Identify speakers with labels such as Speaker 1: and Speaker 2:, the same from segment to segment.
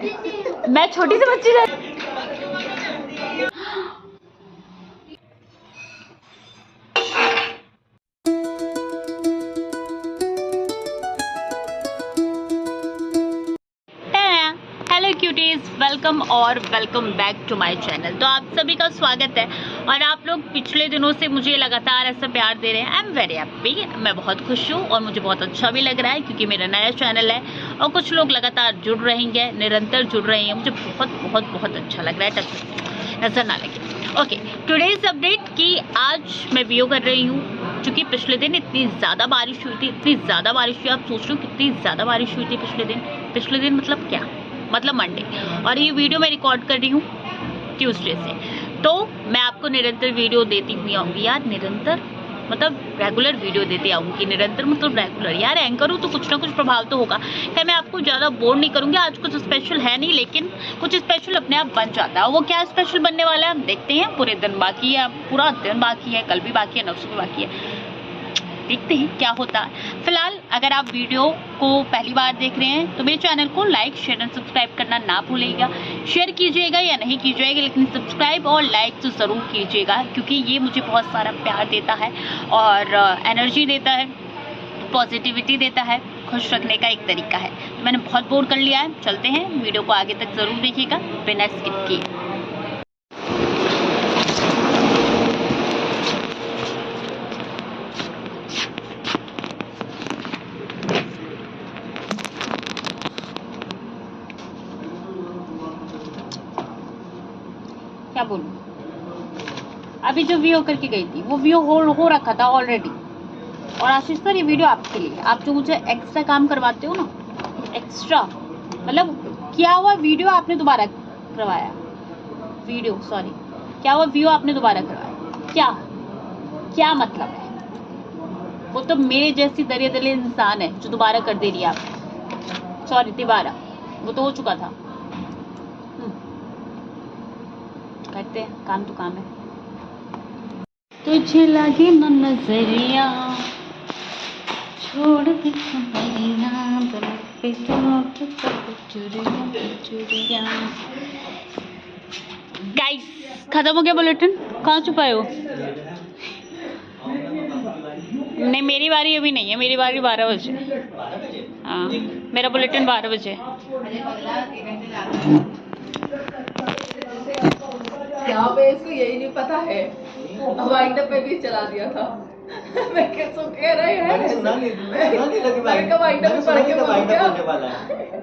Speaker 1: मैं छोटी सी बच्ची है। हेलो क्यूटीज, वेलकम और welcome back to my channel. तो आप सभी का स्वागत है। और आप लोग पिछले दिनों से मुझे लगातार ऐसा प्यार दे रहे हैं। आई एम वेरी हैप्पी, मैं बहुत खुश हूँ और मुझे बहुत अच्छा भी लग रहा है क्योंकि मेरा नया चैनल है और कुछ लोग लगातार जुड़ रहेंगे, निरंतर जुड़ रहे हैं। मुझे बहुत बहुत बहुत अच्छा लग रहा है, नजर ना लगे। ओके, टुडेज अपडेट की आज मैं वीडियो कर रही हूँ क्योंकि पिछले दिन इतनी ज़्यादा बारिश हुई थी, इतनी ज़्यादा बारिश हुई। आप सोच रहे हो कितनी ज़्यादा बारिश हुई थी पिछले दिन मतलब क्या, मतलब मंडे। और ये वीडियो मैं रिकॉर्ड कर रही हूँ ट्यूसडे से। तो मैं आपको निरंतर वीडियो देती हुई आऊँगी यार, निरंतर मतलब रेगुलर वीडियो देते आऊँगी। निरंतर मतलब रेगुलर यार, एंकर हूँ तो कुछ ना कुछ प्रभाव तो होगा। क्या मैं आपको ज़्यादा बोर नहीं करूँगी। आज कुछ स्पेशल है नहीं, लेकिन कुछ स्पेशल अपने आप बन जाता है। वो क्या स्पेशल बनने वाला है हम देखते हैं। पूरे दिन बाकी है, पूरा दिन बाकी है, कल भी बाकी है, नफ्स भी बाकी है, देखते हैं क्या होता है। फिलहाल अगर आप वीडियो को पहली बार देख रहे हैं तो मेरे चैनल को लाइक, शेयर एंड सब्सक्राइब करना ना भूलिएगा। शेयर कीजिएगा या नहीं कीजिएगा, लेकिन सब्सक्राइब और लाइक तो ज़रूर कीजिएगा क्योंकि ये मुझे बहुत सारा प्यार देता है और एनर्जी देता है, पॉजिटिविटी देता है, खुश रखने का एक तरीका है। तो मैंने बहुत बोर कर लिया है, चलते हैं। वीडियो को आगे तक ज़रूर देखिएगा बिना स्किप किए। क्या बोलूं, अभी जो वीडियो करके गई थी वो वीडियो हो रखा था ऑलरेडी। और आशीष सर, ये वीडियो आपके लिए, आप जो मुझे एक्स्ट्रा काम करवाते हो ना, एक्स्ट्रा मतलब क्या हुआ वीडियो आपने दोबारा करवाया, वीडियो सॉरी क्या हुआ वीडियो आपने दोबारा करवाया, क्या क्या मतलब है। वो तो मेरे जैसी दरिया दले इंसान है जो दोबारा कर दे रही है आप। सॉरी दोबारा, वो तो हो चुका था। करते हैं, काम तो काम है। तुझे लगे न नजरिया छोड़ दे गाइस, खत्म हो गया बुलेटिन। कहाँ छुपाए हो? नहीं, मेरी बारी अभी नहीं है, मेरी बारी 12 बजे। हाँ, मेरा बुलेटिन 12 बजे।
Speaker 2: यहाँ पे इसको यही नहीं पता है, वाइंड अप पे भी चला दिया था। मैं कैसे कह रहे हैं,
Speaker 3: मैंने सुना नहीं
Speaker 2: मैं वाइंड अप पे पढ़ के बोल क्या
Speaker 3: होने वाला है।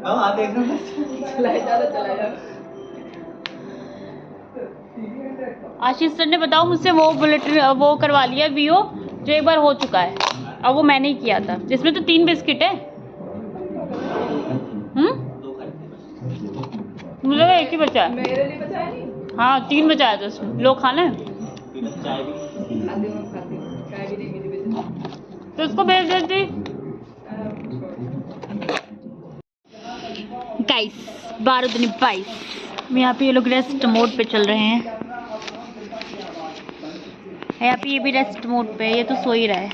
Speaker 3: हां आ देख रहा हूं, चला जा।
Speaker 1: आशीष सर ने बताओ मुझसे वो बुलेटिन वो करवा लिया वीओ जो एक बार हो चुका है, और वो मैंने ही किया था, जिसमें तो 3 बिस्किट है। मुझे लगा एक ही बचा है।
Speaker 2: मेरे लिए बचा है नहीं।
Speaker 1: हाँ, 3 बचा है तो उसमें लोग खाना है
Speaker 3: चाय भी
Speaker 2: चाय भी नहीं मिली
Speaker 1: तो उसको भेज देती। गाइस 12 दूनी 22, यहाँ पे ये लोग रेस्ट मोड पे चल रहे हैं। यहाँ पे ये भी रेस्ट मोड पे है, ये तो सो ही रहा है।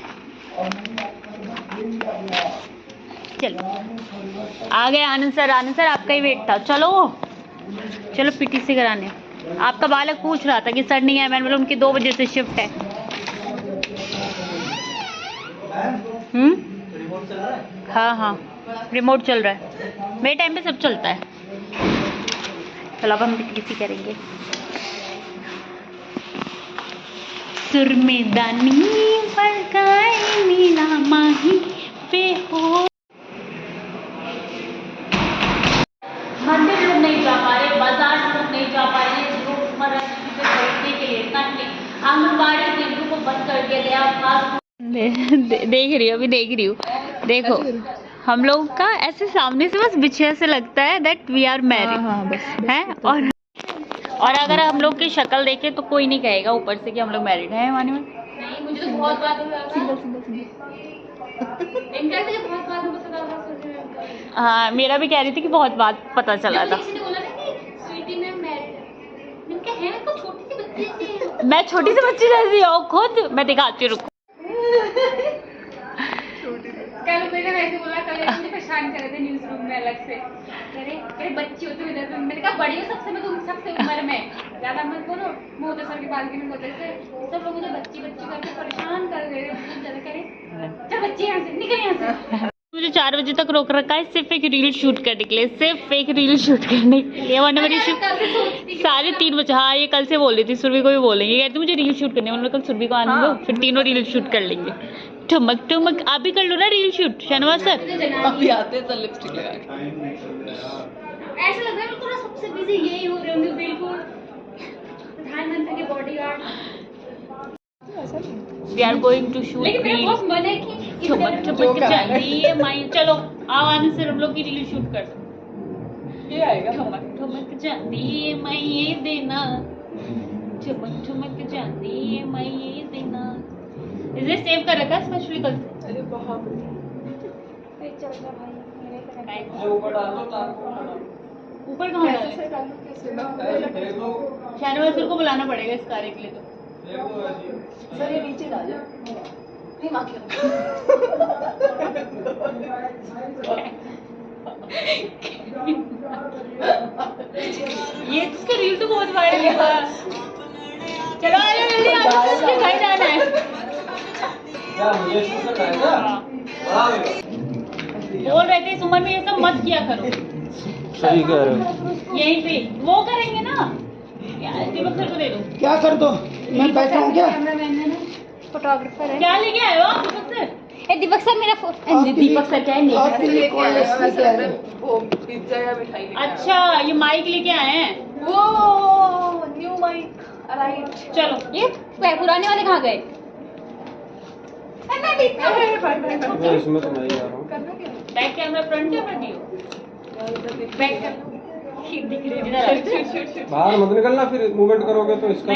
Speaker 1: चलो आ गए आनंद सर। आनंद सर आपका ही वेट था। चलो चलो पीटीसी कराने। आपका बालक पूछ रहा था कि सर नहीं आए, मैंने बोला उनकी 2 बजे से शिफ्ट है। हाँ हाँ, रिमोट चल रहा है, मेरे टाइम पे सब चलता है। चलो अब हम पीटीसी करेंगे। सुर में दानी बरकाए मीना माही पे हो। मंदिर लोग नहीं जा पा रहे, बाजार लोग नहीं जा पा रहे, रोजमर्रा की चीजें खरीदने के लिए करने, आंगनबाड़ी केंद्रों को बंद कर दिया गया। देख रही हो, अभी देख रही हूँ। देखो हम लोग का ऐसे सामने से बस पीछे से लगता है दैट वी आर मैरिड है। और अगर हम लोग की शक्ल देखें तो कोई नहीं कहेगा ऊपर से कि हम लोग मैरिड हैं। मानी में नहीं, मुझे तो बहुत बात हाँ, मेरा भी कह रही थी कि बहुत बात पता चला था। मैं छोटी सी बच्ची जैसी हूँ खुद, मैं दिखाती हूँ।
Speaker 4: मैंने वैसे बोला कल मुझे परेशान कर रहे थे न्यूज रूम में अलग से, अरे बच्ची हो तुम इधर से, मैंने कहा बड़ी हो सबसे, मैं तुम सबसे उम्र में, ज्यादा मत बोलो, मोदी सर के पास में बोलते थे सब लोग मुझे बच्ची बच्ची करके परेशान कर रहे थे, करे चल बच्ची यहाँ से निकल यहाँ से।
Speaker 1: मुझे 4 बजे तक रोक रखा है सिर्फ एक रील शूट करने के लिए, सिर्फ एक रील शूट करने के लिए। वरना मेरी शूट 3:30 बजे, हाँ ये कल से बोल रही थी, सुरभि को भी बोलेंगे, कहती मुझे रील शूट करनी है, उन्होंने कल सुरभि को आने दो, फिर तीनों रील शूट कर लेंगे। ठुमक ठुमक आप भी कर लो ना रील शूट शहनवाज सर।
Speaker 2: अभी आते हैं तो लिपस्टिक लगा के।
Speaker 4: ऐसा लग रहा है बिल्कुल सबसे बिजी यही हो रहे होंगे, बिल्कुल प्रधानमंत्री के bodyguard.
Speaker 1: We are going to shoot
Speaker 4: लेकिन मेरा बहुत मन है कि
Speaker 1: ठुमक ठुमक चाहिए माई, चलो आओ आने से हम लोग की रील शूट कर दो।
Speaker 2: ये आएगा
Speaker 1: ठुमक ठुमक चाहिए मैं ये देना, ठुमक ठुमक चाहिए मैं ये देना। इसे सेव कर रखा स्पेशली कल से।
Speaker 2: अरे बहुत
Speaker 4: चल जा भाई मेरे तरफ।
Speaker 3: जो ऊपर डाल दो तार को
Speaker 1: ऊपर कहाँ डाले?
Speaker 2: कैसे डालूं, कैसे
Speaker 3: फेंक दो
Speaker 1: शहनवाज सर को बुलाना पड़ेगा इस कार्य के लिए तो।
Speaker 3: फेंक दो ऐसे
Speaker 2: सर ये नीचे डाल जाओ, नहीं माँ के
Speaker 1: ये इसका रील तो बहुत वायरल हुआ। चलो आ जाओ जल्दी, आ उसके घर जाना है।
Speaker 3: क्या मुझे शूट करना है क्या? बड़ा होगा।
Speaker 1: बोल रहे थे इस उम्र में ये सब मत किया करो।
Speaker 3: सही कह रहे हो।
Speaker 1: यहीं पे वो करेंगे ना, यार दीपक सर को दे दो।
Speaker 5: क्या कर दो, मैं बैठा हूँ क्या?
Speaker 4: कैमरामैन है ना, फोटोग्राफर है।
Speaker 1: क्या लेके आए हो आप दीपक सर?
Speaker 4: ए दीपक सर मेरा
Speaker 5: आपके लिए-
Speaker 4: दीपक सर क्या है नहीं
Speaker 5: आपके लिए कौन
Speaker 2: वैसे
Speaker 5: है?
Speaker 2: लग रहा है वो पिज्जा या मिठाई लेके आया।
Speaker 1: अच्छा ये माइक लेके आए हैं।
Speaker 2: वो न्यू माइक राइट।
Speaker 1: चलो
Speaker 4: ये पुराने वाले कहाँ गए? मैं भी
Speaker 3: मैं इसमें तो नहीं आ रहा हूँ।
Speaker 2: करना क्या
Speaker 1: बैक कैमरा फ्रंट कैमरा दियो।
Speaker 4: बैक कर दिख रही है।
Speaker 3: बाहर मत निकलना, फिर मूवमेंट करोगे तो इसका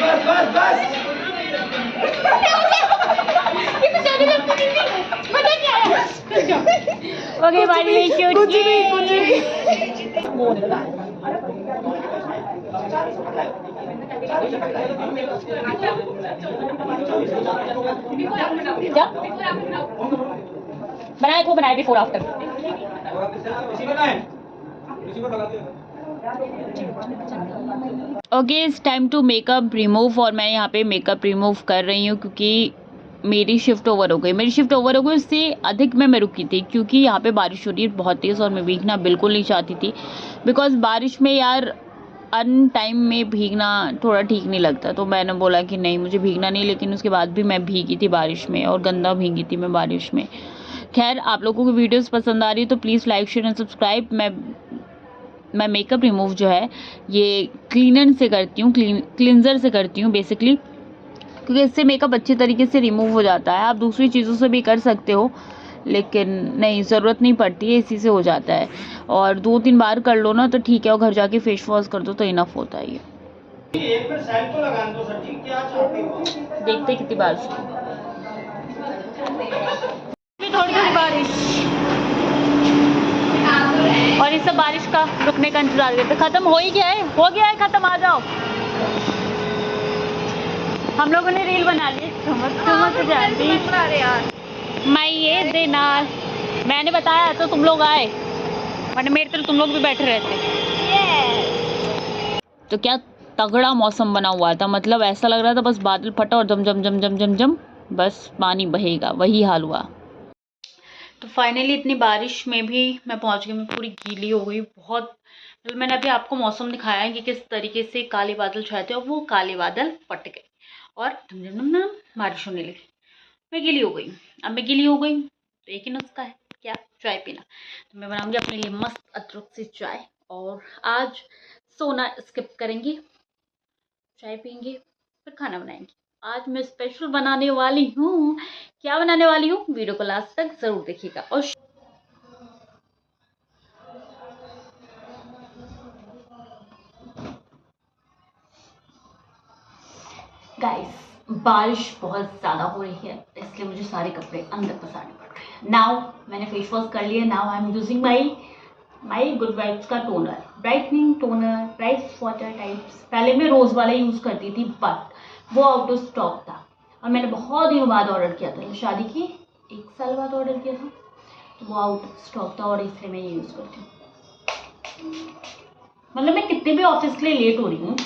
Speaker 5: बस बस बस
Speaker 1: ओके बाय शूट
Speaker 5: कुछ भी
Speaker 1: बनाए को बनाए before after. Okay it's time to makeup remove, और मैं यहाँ पे मेकअप रिमूव कर रही हूँ क्योंकि मेरी शिफ्ट ओवर हो गई। उससे अधिक मैं रुकी थी क्योंकि यहाँ पे बारिश हो रही है बहुत तेज़ और मैं भीगना बिल्कुल नहीं चाहती थी, बिकॉज बारिश में यार अन टाइम में भीगना थोड़ा ठीक नहीं लगता। तो मैंने बोला कि नहीं मुझे भीगना नहीं, लेकिन उसके बाद भी मैं भीगी थी बारिश में और गंदा भीगी थी मैं बारिश में। खैर आप लोगों को वीडियोस पसंद आ रही है तो please like share and subscribe. मैं मेकअप रिमूव जो है ये क्लीनर से करती हूँ, क्लींजर से करती हूँ बेसिकली, क्योंकि इससे मेकअप अच्छे तरीके से रिमूव हो जाता है। आप दूसरी चीज़ों से भी कर सकते हो लेकिन नहीं, ज़रूरत नहीं पड़ती है, इसी से हो जाता है। और 2-3 बार कर लो ना तो ठीक है, और घर जाके फेस वॉश कर दो तो इनफ होता है ये।
Speaker 3: एक मिनट साइड को लगा दो सर जी, क्या चाहते हो?
Speaker 1: देखते हैं कितनी बारिश थोड़ी बारिश, और इस सब बारिश का रुकने का इंतजार करते। खत्म हो ही गया है, खत्म, आ जाओ। हम लोगों ने रील बना ली, समझ जानती मैं ये देना, मैंने बताया तो तुम लोग आए, वरना मेरे तरफ तुम लोग भी बैठे रहते। तो क्या तगड़ा मौसम बना हुआ था, मतलब ऐसा लग रहा था बस बादल फटा और जम जम जम जम जम जम बस पानी बहेगा, वही हाल हुआ। तो फाइनली इतनी बारिश में भी मैं पहुंच गई, मैं पूरी गीली हो गई बहुत। मतलब मैंने अभी आपको मौसम दिखाया है कि किस तरीके से काले बादल छाए थे और वो काले बादल फट गए और धम बारिश होने लगी। मैं गीली हो गई। अब मैं गीली हो गई तो एक ही नुस्खा है, क्या, चाय पीना। तो मैं बनाऊंगी अपने लिए मस्त अदरक से चाय, और आज सोना स्किप करेंगे, चाय पियेंगे, फिर खाना बनाएंगे। आज मैं स्पेशल बनाने वाली हूँ। क्या बनाने वाली हूँ, वीडियो को लास्ट तक जरूर देखिएगा। और गाइस बारिश बहुत ज़्यादा हो रही है, इसलिए मुझे सारे कपड़े अंदर पसारने पड़ रहे हैं। नाउ मैंने फेस वॉश कर लिया. Now I am using my good vibes का toner, brightening toner, rice water types. पहले मैं रोज़ वाला यूज़ करती थी बट वो आउट ऑफ स्टॉक था और मैंने बहुत दिनों बाद ऑर्डर किया था. शादी की 1 साल बाद ऑर्डर किया था, तो वो आउट ऑफ स्टॉक था और इसलिए मैं ये यूज़ करती हूँ. मतलब मैं कितने भी ऑफिस के लिए लेट हो रही हूँ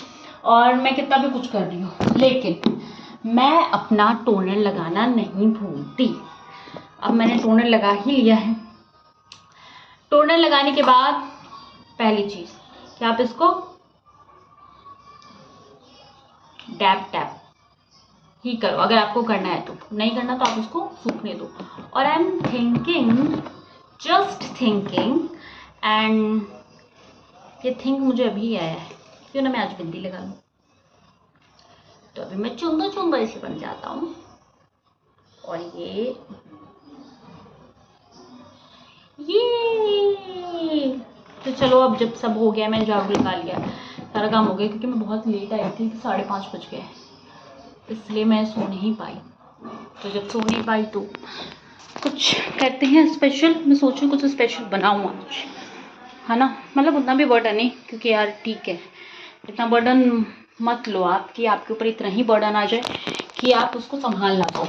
Speaker 1: और मैं कितना भी कुछ कर रही हूँ, लेकिन मैं अपना टोनर लगाना नहीं भूलती. अब मैंने टोनर लगा ही लिया है. टोनर लगाने के बाद पहली चीज़ कि आप इसको डैप टैप ही करो अगर आपको करना है. तो नहीं करना तो आप उसको सूखने दो. और I am thinking, just thinking, and ये थिंक मुझे अभी आया है, क्यों ना मैं आज बिंदी लगा लूँ. तो अभी मैं चुंदा इसे बन जाता हूँ. और ये तो चलो, अब जब सब हो गया, मैंने झाड़ू लगा लिया, सारा काम हो गया, क्योंकि मैं बहुत लेट आई थी, 5:30 बज गए, इसलिए मैं सो नहीं पाई. तो जब सो नहीं पाई तो कुछ करते हैं स्पेशल. मैं सोच रही हूँ कुछ स्पेशल बनाऊँ आज, है ना. मतलब उतना भी बर्डन नहीं, क्योंकि यार ठीक है, इतना बर्डन मत लो आप कि आपके ऊपर इतना ही बर्डन आ जाए कि आप उसको संभाल ना पाओ.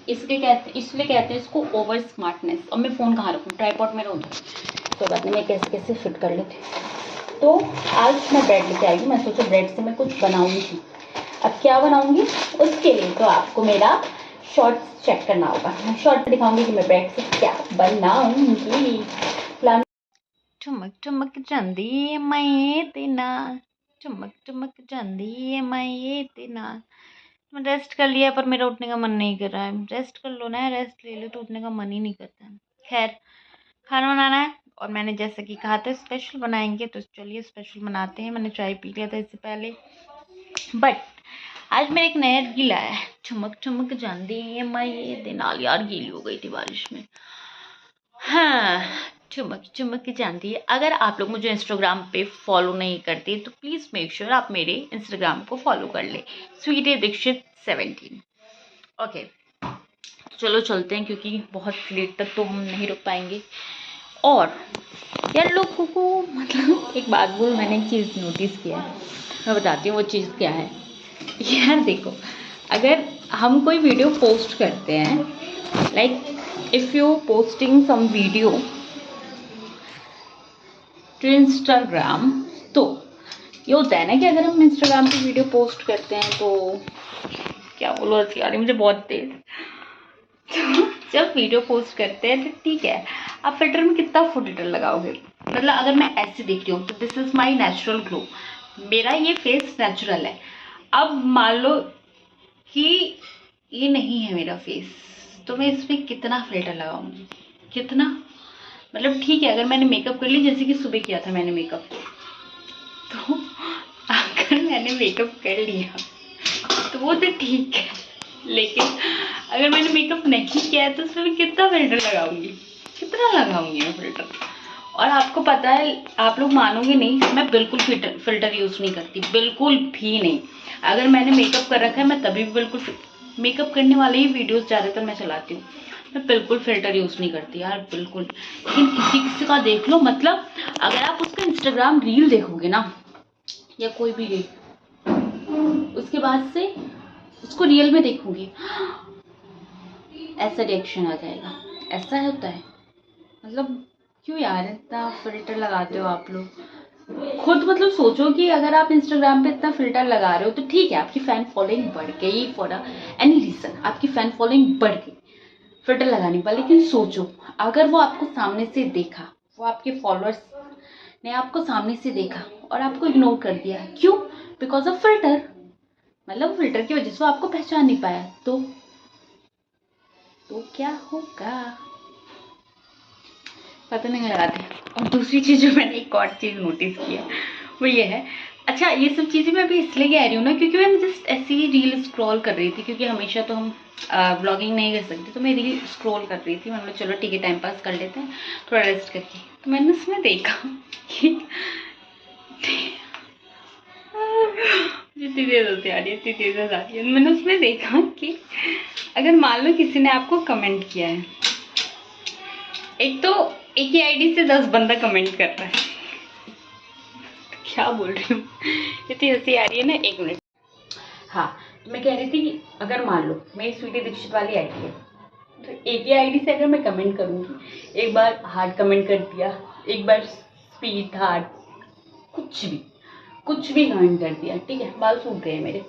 Speaker 1: इसलिए कहते हैं इसको ओवर स्मार्टनेस. अब मैं फ़ोन कहाँ रखूँ, ट्राइपॉड में रहूँ. तो बात नहीं, मैं कैसे फिट कर लेती. तो आज मैं ब्रेड लेके आई हूँ. मैं सोचा ब्रेड से मैं कुछ बनाऊँगी. अब क्या बनाऊँगी उसके लिए तो आपको मेरा शॉर्ट्स चेक करना होगा. मैं शॉर्ट दिखाऊँगी कि मैं ब्रेड से क्या बनाऊँगी. चमक चमक जांदी मैं तेना, चमक चमक जांदी मैं तेना. मैं रेस्ट कर लिया पर मेरा उठने का मन नहीं कर रहा है. रेस्ट कर लो ना, रेस्ट ले लो तो उठने का मन ही नहीं करता. खैर, खाना बनाना है और मैंने जैसे कि कहा था स्पेशल बनाएंगे, तो चलिए स्पेशल बनाते हैं. मैंने चाय पी लिया था इससे पहले, बट आज मैं एक नया रील आया है, चमक चमक जांदी मैं ये दिनाल. यार गीली हो गई थी बारिश में. हाँ, चमक चमक जाती है. अगर आप लोग मुझे इंस्टाग्राम पे फॉलो नहीं करते तो प्लीज़ मेक श्योर आप मेरे इंस्टाग्राम को फॉलो कर ले, स्वीटी दीक्षित 17. ओके, चलो चलते हैं, क्योंकि बहुत लेट तक तो हम नहीं रुक पाएंगे. और यार लोगों को मतलब एक बात बोल, मैंने एक चीज़ नोटिस किया है, मैं बताती हूँ वो चीज़ क्या है. यार देखो, अगर हम कोई वीडियो पोस्ट करते हैं, like if you posting some video to Instagram, तो ये होता है ना कि अगर हम इंस्टाग्राम पे वीडियो पोस्ट करते हैं तो क्या बोलो यार, मुझे बहुत तेज. तो जब वीडियो पोस्ट करते हैं तो ठीक है, आप फिल्टर में कितना फिल्टर लगाओगे. मतलब अगर मैं ऐसे देख रही हूँ तो this is my natural glow, मेरा ये फेस नेचुरल है. अब मान लो कि ये नहीं है मेरा फेस, तो मैं इसमें कितना फिल्टर लगाऊंगी, कितना. मतलब ठीक है, अगर मैंने मेकअप कर लिया, जैसे कि सुबह किया था मैंने मेकअप, तो अगर मैंने मेकअप कर लिया तो वो तो ठीक है, लेकिन अगर मैंने मेकअप नहीं किया है तो उसमें मैं कितना फिल्टर लगाऊंगी, कितना लगाऊंगी मैं फिल्टर. और आपको पता है, आप लोग मानोगे नहीं, मैं बिल्कुल फिल्टर यूज़ नहीं करती, बिल्कुल भी नहीं. अगर मैंने मेकअप कर रखा है मैं तभी भी बिल्कुल, मेकअप करने वाले ही वीडियोस ज़्यादातर मैं चलाती हूँ. मैं बिल्कुल फिल्टर यूज़ नहीं करती यार, बिल्कुल. लेकिन किसी का देख लो, मतलब अगर आप उसका इंस्टाग्राम रील देखोगे ना, या कोई भी रील, उसके बाद से उसको रियल में देखोगे, ऐसा रिएक्शन आ जाएगा. ऐसा होता है. मतलब क्यों यार इतना फिल्टर लगाते हो आप लोग. खुद मतलब सोचो कि अगर आप इंस्टाग्राम पे इतना फिल्टर लगा रहे हो तो ठीक है, आपकी फ़ैन फॉलोइंग बढ़ गई, फॉर एनी रीज़न आपकी फ़ैन फॉलोइंग बढ़ गई फिल्टर लगाने पर. लेकिन सोचो अगर वो आपको सामने से देखा, वो आपके फॉलोअर्स ने आपको सामने से देखा और आपको इग्नोर कर दिया, क्यों? Because of filter. मतलब फिल्टर की वजह से वो आपको पहचान नहीं पाया, तो क्या होगा पता नहीं लगाते. और दूसरी चीज़ जो मैंने एक और चीज़ नोटिस किया वो ये है, अच्छा ये सब चीज़ें मैं अभी इसलिए कह रही हूँ ना, क्योंकि मैं जस्ट ऐसी ही रील स्क्रॉल कर रही थी, क्योंकि हमेशा तो हम ब्लॉगिंग नहीं कर सकते, तो मैं रील स्क्रॉल कर रही थी. मतलब चलो ठीक है, टाइम पास कर लेते हैं थोड़ा रेस्ट करके. तो मैंने उसमें देखा कि जितनी देर होती आ रही है इतनी तेज आ रही है. मैंने उसमें देखा कि अगर मान लो किसी ने आपको कमेंट किया है एक तो एक ही आईडी से 10 बंदा कमेंट कर रहा है। क्या बोल रही हूँ, इतनी हंसी आ रही है ना। 1 मिनट। हाँ, तो मैं कह रही थी कि अगर मान लो मेरी स्वीटी दीक्षित वाली आईडी है, तो एक ही आईडी से अगर मैं कमेंट करूँगी, एक बार हार्ट कमेंट कर दिया, एक बार स्वीट हार्ट, कुछ भी कमेंट कर दिया, ठीक है, बाल सूख गए मेरे,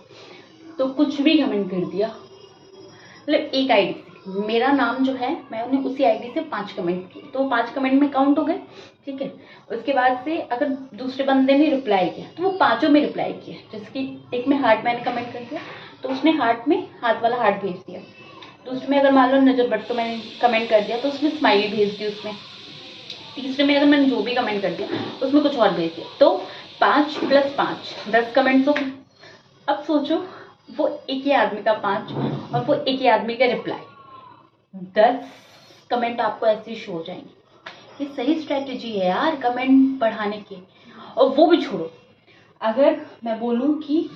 Speaker 1: तो कुछ भी कमेंट कर दिया, मतलब एक आईडी से मेरा नाम जो है, मैंने उसी आईडी से 5 कमेंट किए, तो 5 कमेंट में काउंट हो गए, ठीक है। उसके बाद से अगर दूसरे बंदे ने रिप्लाई किया तो वो 5 में रिप्लाई किया। जैसे कि एक में हार्ट मैंने कमेंट कर दिया तो उसने हार्ट में हाथ वाला हार्ट भेज दिया, दूसरे में अगर मान लो नज़र बट तो मैंने कमेंट कर दिया तो उसमें स्माइली भेज दी उसमें, तीसरे में अगर मैंने जो भी कमेंट कर दिया उसमें कुछ और भेज दिया, तो 5 + 5 10 कमेंट्स हो गए। अब सोचो वो एक ही आदमी का 5 और वो एक ही आदमी का रिप्लाई, 10 कमेंट आपको ऐसे ही शो हो जाएंगे। ये सही स्ट्रेटजी है यार कमेंट बढ़ाने की। और वो भी छोड़ो, अगर मैं बोलूँ कि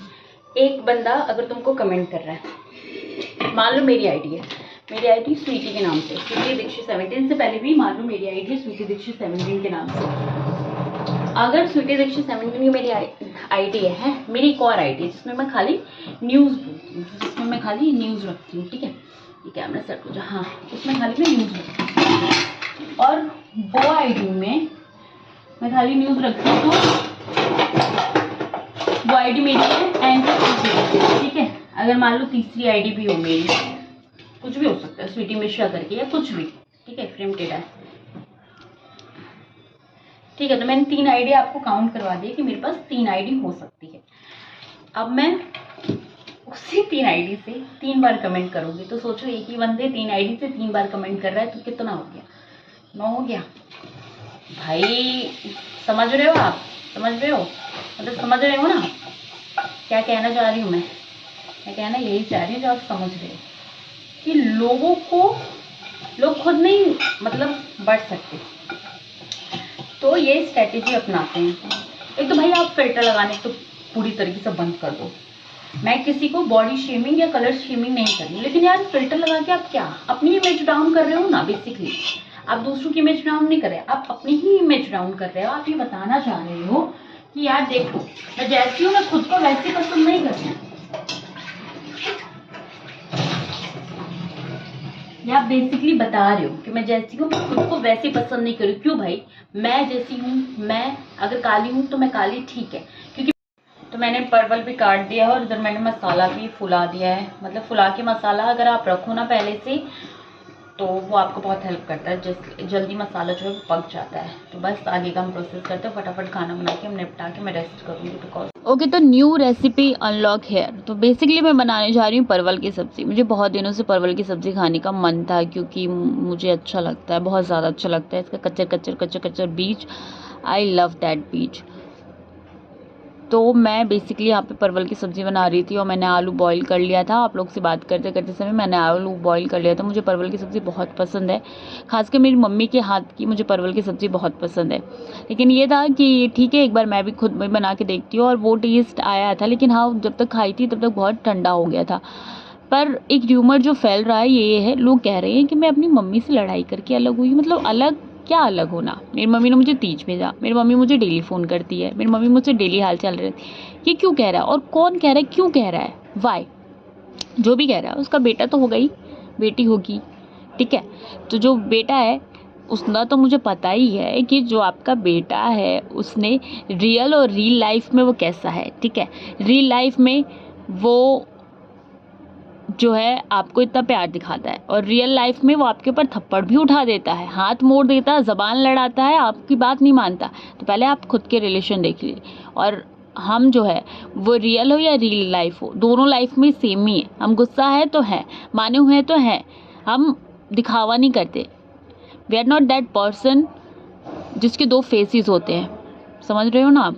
Speaker 1: एक बंदा अगर तुमको कमेंट कर रहा है, मान लो मेरी आईडी है, मेरी आईडी स्वीटी के नाम से, स्वीटी दीक्षित 17 से पहले भी मान लो मेरी आईडी है स्वीटी दीक्षित 17 के नाम से। अगर स्वीटी दीक्षित 17 की मेरी आईडी है, मेरी एक और आईडी है जिसमें मैं खाली न्यूज़ रखती हूँ, ठीक है, ये कैमरा सेट हो जाए, हाँ, उसमें खाली मैं न्यूज़ रखती हूँ, और वो आईडी में मैं खाली न्यूज़ रखती हूँ, तो वो आईडी मेरी है एंकर, ठीक है। अगर मान लो तीसरी आईडी भी हो मेरी, कुछ भी हो सकता है, स्वीटी मिश्रा करके या कुछ भी, ठीक है, फ्रेम टेढ़ा है, ठीक है। तो मैंने 3 आईडी आपको काउंट करवा दी कि मेरे पास 3 आईडी हो सकती है। अब मैं उसी 3 आईडी से 3 बार कमेंट करूँगी, तो सोचो एक ही बंदे 3 आईडी से 3 बार कमेंट कर रहा है, तो कितना हो गया? 9 हो गया भाई। समझ रहे हो आप? समझ रहे हो? मतलब समझ रहे हो ना क्या कहना चाह रही हूँ मैं कहना यही चाह रही हूँ जो आप समझ रहे हो कि लोग खुद नहीं मतलब बढ़ सकते, तो ये स्ट्रेटेजी अपनाते हैं। एक तो भाई आप फिल्टर लगाने तो पूरी तरीके से बंद कर दो। मैं किसी को बॉडी शेमिंग या कलर शेमिंग नहीं कर रही, लेकिन यार फिल्टर लगा के आप क्या अपनी इमेज डाउन कर रहे हो ना। बेसिकली आप दूसरों की इमेज डाउन नहीं कर रहे, आप अपनी ही इमेज डाउन कर रहे हो। आप ये बताना चाह रहे हो कि यार देखो मैं जैसी हूँ, मैं खुद को वैसी पसंद नहीं करती। ये आप बेसिकली बता रहे हो कि मैं जैसी हूँ मैं खुद को वैसी पसंद नहीं करूँ। क्यों भाई? मैं जैसी हूँ, मैं अगर काली हूँ तो मैं काली, ठीक है, क्योंकि तो मैंने परवल भी काट दिया है और इधर मैंने मसाला भी फुला दिया है। मतलब फुला के मसाला अगर आप रखो ना पहले से, तो वो आपको बहुत हेल्प करता है, जल्दी मसाला जो है वो पक जाता है। तो बस आगे का हम प्रोसेस करते हैं, फटाफट खाना बना के हम निपटा के मैं रेस्ट करूँगी बिकॉज ओके। तो न्यू रेसिपी अनलॉक हेयर। तो बेसिकली मैं बनाने जा रही हूँ परवल की सब्ज़ी। मुझे बहुत दिनों से परवल की सब्ज़ी खाने का मन था, क्योंकि मुझे अच्छा लगता है, बहुत ज़्यादा अच्छा लगता है इसका कच्चर बीज। आई लव दैट बीज। तो मैं बेसिकली यहाँ पे परवल की सब्ज़ी बना रही थी और मैंने आलू बॉईल कर लिया था। आप लोग से बात करते करते समय मैंने आलू बॉईल कर लिया था। मुझे परवल की सब्ज़ी बहुत पसंद है, खासकर मेरी मम्मी के हाथ की मुझे परवल की सब्ज़ी बहुत पसंद है। लेकिन ये था कि ठीक है एक बार मैं भी खुद में बना के देखती हूँ, और वो टेस्ट आया था। लेकिन हाँ, जब तक खाई थी तब तक बहुत ठंडा हो गया था। पर एक र्यूमर जो फैल रहा है ये है, लोग कह रहे हैं कि मैं अपनी मम्मी से लड़ाई करके अलग हुई। मतलब अलग क्या अलग होना? मेरी मम्मी ने मुझे तीज भेजा, मेरी मम्मी मुझे डेली फ़ोन करती है, मेरी मम्मी मुझसे डेली हाल चाल रही है। ये क्यों कह रहा है और कौन कह रहा है, क्यों कह रहा है, वाई? जो भी कह रहा है उसका बेटा तो होगा ही, बेटी होगी, ठीक है। तो जो बेटा है उसका तो मुझे पता ही है कि जो आपका बेटा है उसने रियल और रील लाइफ में वो कैसा है, ठीक है। रील लाइफ में वो जो है आपको इतना प्यार दिखाता है, और रियल लाइफ में वो आपके ऊपर थप्पड़ भी उठा देता है, हाथ मोड़ देता है, ज़बान लड़ाता है, आपकी बात नहीं मानता। तो पहले आप खुद के रिलेशन देख लीजिए। और हम जो है वो रियल हो या रियल लाइफ हो, दोनों लाइफ में सेम ही है। हम गुस्सा है तो है, माने हुए हैं तो हैं, हम दिखावा नहीं करते। We are not that person जिसके 2 फेसेस होते हैं, समझ रहे हो ना आप?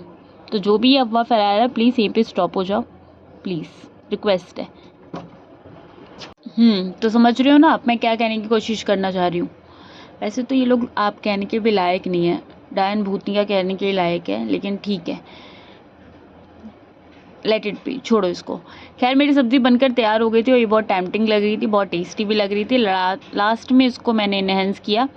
Speaker 1: तो जो भी अफवाह फैला रहा है प्लीज़ यहीं पे स्टॉप हो जाओ, प्लीज़ रिक्वेस्ट है। तो समझ रहे हो ना आप मैं क्या कहने की कोशिश करना चाह रही हूँ? वैसे तो ये लोग आप कहने के भी लायक नहीं है, डायन भूतनिया कहने के लायक है, लेकिन ठीक है, लेट इट बी, छोड़ो इसको। खैर मेरी सब्ज़ी बनकर तैयार हो गई थी और ये बहुत टेम्पटिंग लग रही थी, बहुत टेस्टी भी लग रही थी। लास्ट में इसको मैंने इनहेंस किया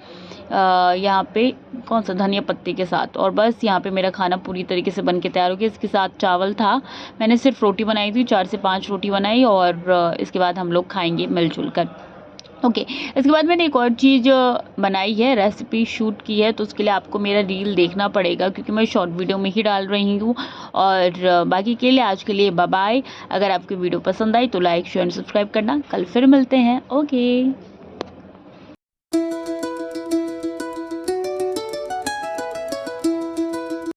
Speaker 1: यहाँ पे कौन सा धनिया पत्ती के साथ। और बस यहाँ पे मेरा खाना पूरी तरीके से बन के तैयार हो गया। इसके साथ चावल था, मैंने सिर्फ रोटी बनाई थी, 4 से 5 रोटी बनाई और इसके बाद हम लोग खाएंगे मिलजुल कर। ओके इसके बाद मैंने एक और चीज़ बनाई है, रेसिपी शूट की है, तो उसके लिए आपको मेरा रील देखना पड़ेगा क्योंकि मैं शॉर्ट वीडियो में ही डाल रही हूँ। और बाकी के लिए आज के लिए बाय बाय। अगर आपकी वीडियो पसंद आई तो लाइक शेयर एंड सब्सक्राइब करना। कल फिर मिलते हैं। ओके।